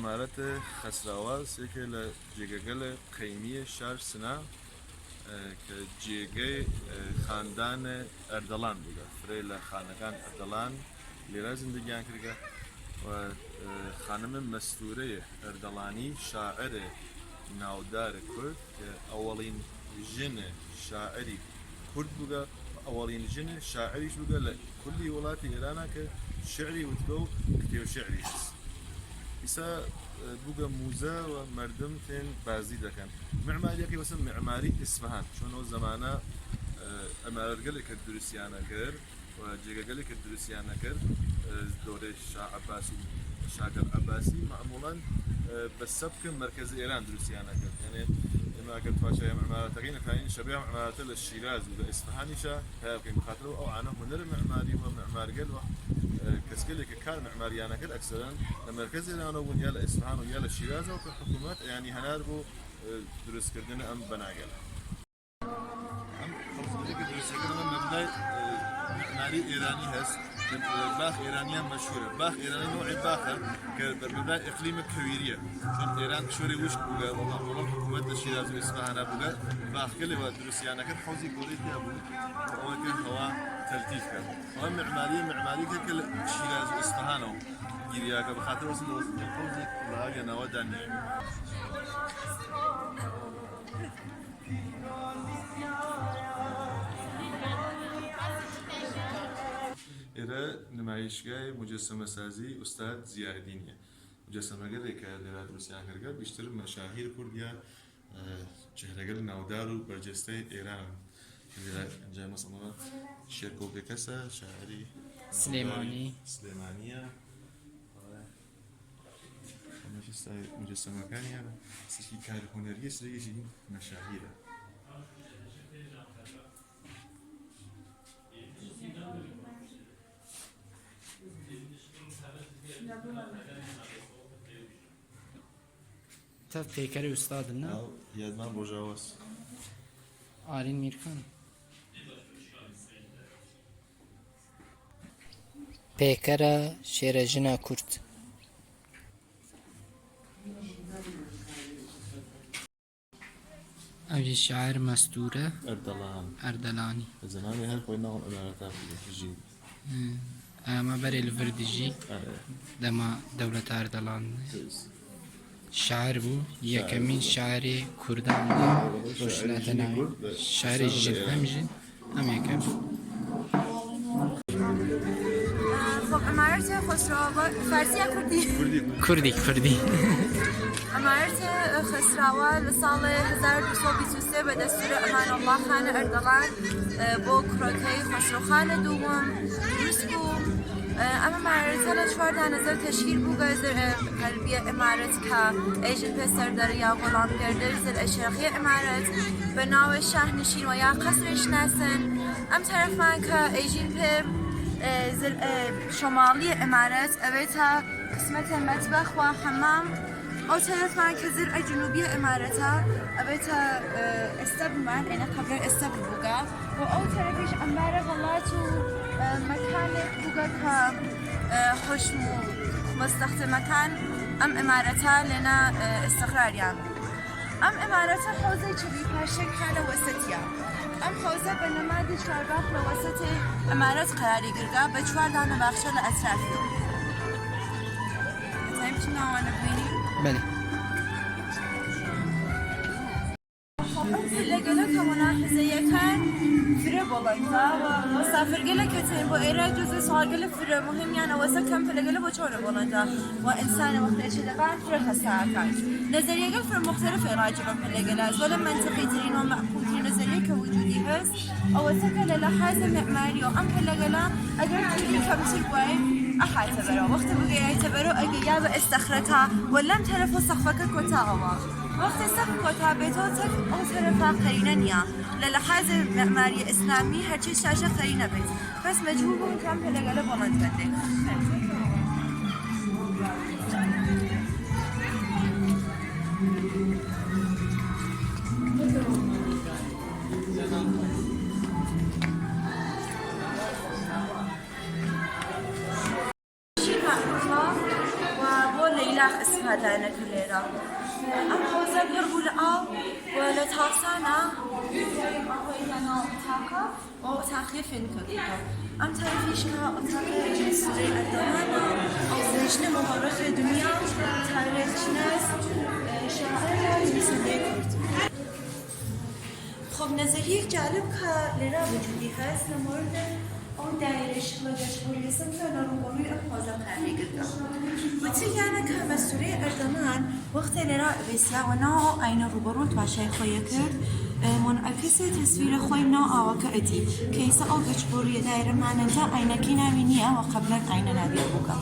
عمارت خسراواز که لجگل قیمی شهر سنا که جیگه خاندان اردلان بوده فریل خانگان اردلان لیرا زندگیان کرده و خانم مستوره اردلانی شاعر ناودار کرد که اولین جن شاعری کرد بوده اولین جن شاعریش بوده لكل ولات ایران که شعری وتبو كتير شعري إسا بوجا موزة ومردم تين بازي دكان معماري كي وسم معماري إصفهان شلون زمانه أمارة قال لك الدروسيانا كر وجيجا قال لك الدروسيانا كر دور الشاه عباسي شاكر عباسي معمولا بالسبك مركز إيران دروسيانا كر يعني ما قلت فاشا معمارة تقين كاين شبيه معمارة الشيراز ولا إصفهاني شا هاي كي مخاطروا أو عنه هنر معماري ومعمار قال كسكلي كان معماريانا كل أكثرا المركز إيران ويا إصفهان ويا الشيراز وكحكومات يعني هناربو دروس كردنا أم بناقل أم خلص دروس كردنا مبنى معماري إيراني هس باخ إيرانية مشهورة باخ إيراني نوع باخر كمبنى إقليم كويرية شون إيران شوري وش بوجا والله حكومات الشيراز وإصفهان بوجا باخ كل ودروسيانا كل حوزي قوليتي أبو هو كان هو ترتيب كان هو معماري كل الشيراز وإصفهان جريا كبخاطر وصل حوزي كلها جنا وداني إذا نمایشگاه مجسمه سازی استاد زیادینیه مجسمه گری که در روسیه کرده بیشتر مشاهیر کردیا چهرهگل نودار و برجسته ایران که جای مثلا شیرکوبکسا شاعری سلیمانیه مجسمه کانیه سکی کار هنری سریعی مشاهیره تا پیکر استاد نه؟ یادمان بوجاوس آرین میرخان پیکر شیرجنا کرد اوی شاعر مستوره اردلانی زمانی هر کوی نام امارات جی اما برای الوردجی دما دولت اردلان شاعر بو یکمین شاعر کردان روشنات نامی شاعر جن هم یکم خب عمارت خسروآباد فارسی کردی عمارت خسروآباد سال 1223 به دستور امان الله خان اردلان با کروکی خسروخان دوم درست بود اما عمارت لشوار دانزر تشکیل بود قلبی عمارت که ایجل پسر در یا غلام گردر زل اشرقی عمارت به ناو شهرنشین و یا قصرش نسن ام طرفان که ایجل پر زل شمالی عمارت اویتا قسمت مطبخ و حمام او طرفان که زل جنوبی عمارت اویتا استبل من اینا قبل استبل بوگا و او طرفش انبار غلات مكان بوجا كحشم مستخدمتان أم إمارتها لنا استقرار يعني أم إمارتها حوزة شبيه هالشكل حالة وسطية أم حوزة بنماذج شارباق لوسط إمارات قراري قرقا بشوار دانا باخشة لأسرافيو تايمتنا وانا بيني بله لقلك مناحزة كان فره بالانتا و مسافرگله کتن با ایراد جزء سوالگله فره مهم یعنی واسه کم فلگله با چهار بالانتا و انسان وقتی چه دقیق فره هسته کن نظریه گل فره مختلف راجع به فلگله ولی منطقی ترین و معقول ترین نظریه که وجودی هست او واسه کل لحاظ معماری و ام فلگله اگر توی کم تروی أحد تبرو وقت بقي تبرو أجياب استخرتها ولم تعرفوا صفك كتاوا وقت صفك كتا بيتوتك أو تعرفها قرينانيا للحاظ معماري إسلامي هرشي شاشة قرينة بيت بس مجهول كم هلقلب بلند بندي استفاده نکلیرا. ام حوزه قربول آب ولا تاسانا آهوینا تاکا و تخلیف نکلیرا. ام تعریفش که اتاق جنسوری اردلانا از رشته مبارک دنیا تاریخ شناس شاعر نویسنده کرد. خب نظریه جالب که لرا وجودی هست نمورد اون دایرش لگشوری سمتنا روبروی حوزه قراری گرفته. وتیانه که مسئولی اردلان وقت لرا بسیار و نا عین روبرو توشه خوی کرد منعکس تصویر خوی نا آوکردی که ایسا آگشوری دایر معننتا عینکی نبینیه و قبلا عین نبیه بوده.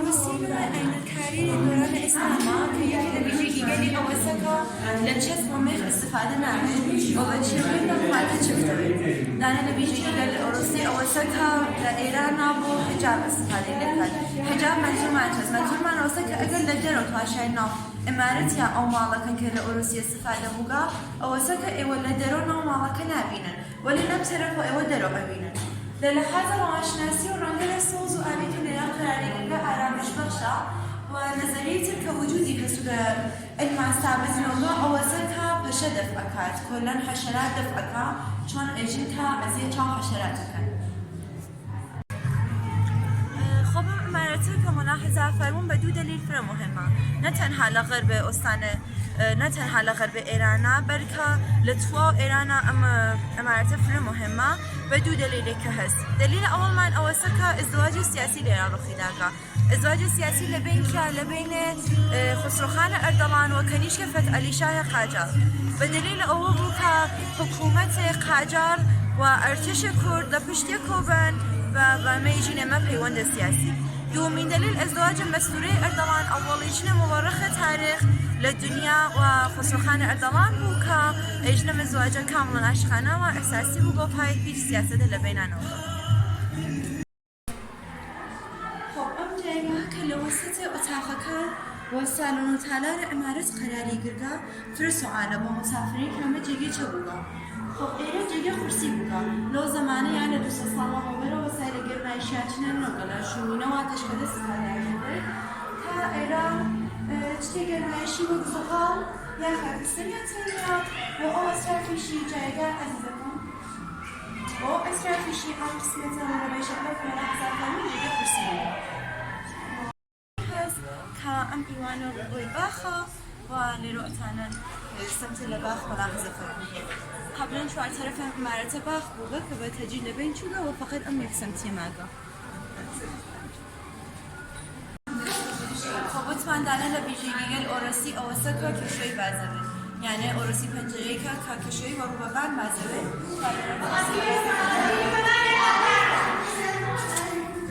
وسیله عینکاری دوران اسلاما که یکی ویژگی گلی اوسکا لچس ممیخ استفاده نمید و بچه‌های نمایت چفته. دانه ویژگی گلی اوروسی اوسکا در ایران نبو حجاب استفاده نکرد. حجاب منظور منچست. منظور من اوسکا اگر لجر و تواشای نام امارت یا او مالکن که اوروسی استفاده بوده اوسکا ایول لجر و نام مالکن نبینن ولی نبصرف و ایول درو ببینن. للحاظ معاشناسی و رنگل سوز و آبیت لرا قراری که آرامش بخشا و نظریه که وجودی هست که علم ثابت نوع اواسط ها پشه دفع کرد کلن حشرات دفع کرد چون اجین تا ازی چون حشرات کن. خب مراتب که ملاحظه فرمون به دو دلیل فر مهمه نه تنها لغرب استانه نه تنها لغرب ایران بلکه لطفا ایران مراتب فر مهمه به دو دلیل که هست. دلیل اول من اواسط که ازدواج سیاسی لیران رخی داده. ازدواج سیاسی لبین خسروخان اردلان و کنیشک فتح علی شاه قاجار. به دلیل او بود که حکومت قاجار و ارتش کرد لپشتی کوبن و میجین ما پیوند سیاسی. دومین دلیل ازدواج مسئولی اردلان اولیشن مورخ تاریخ لدنیا و خسروخان اردلان بود که ایجن ازدواج کاملا عشقانه و احساسی بود با پای هیچ سیاست لبینان بود. که لوسط اتاقک و سالن و تالار امارت قراری گرفته فرس و عالم و مسافرین همه جگه چه بوده. خب ایران جگه خورسی بوده. لو زمانه یعنی 200 سال مقابل و سایر گرمایشاتی نمی‌کنه. شومینه و آتش کده استفاده کرده. تا ایران چه گرمایشی و زغال یا خرسنی تنها و او اصرافیشی جایگاه عزیزم. و اصرافیشی آن قسمت رو بشه بکنه زفانی جگه خورسی بوده. ام ایوانو روی باخا و لیروتانن سمت لباخ ملاحظه فرمید. قبلا شوار طرف امارت باخ بوده که به تجیل لبین شده و فقط ام یک سمتی ماگا. خب من دانه لبیجیگل اوروسی اوسکا کشوی بازه. یعنی اوروسی پنجره که کشوی و روبان بازه.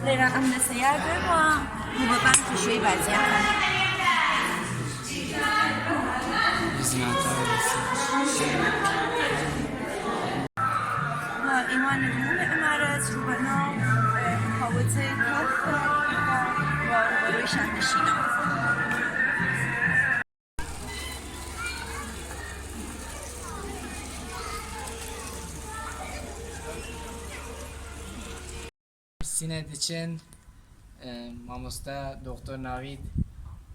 لیرا ام نسیار و روبان کشوی بازه. ایمان روم امارت روبنا حوضه کاخ و روبروی شهرنشینا. سینه دیچن ماموستا دکتر ناوید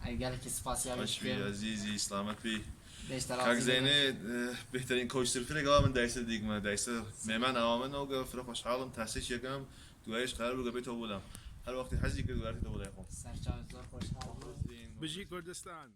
اگر که سپاسیابش بی عزیزی سلامت بی. بیشتر کاک زینه بهترین کوچ ترفیق من دایسته دیگه دایسته میمن آمن اوگه فرق خوشحالم تحسیش یکم دوایش قرار بوده بیت بودم هر وقتی حزی که دوارتی تو بوده خون سرچاوز خوشحال بجی کردستان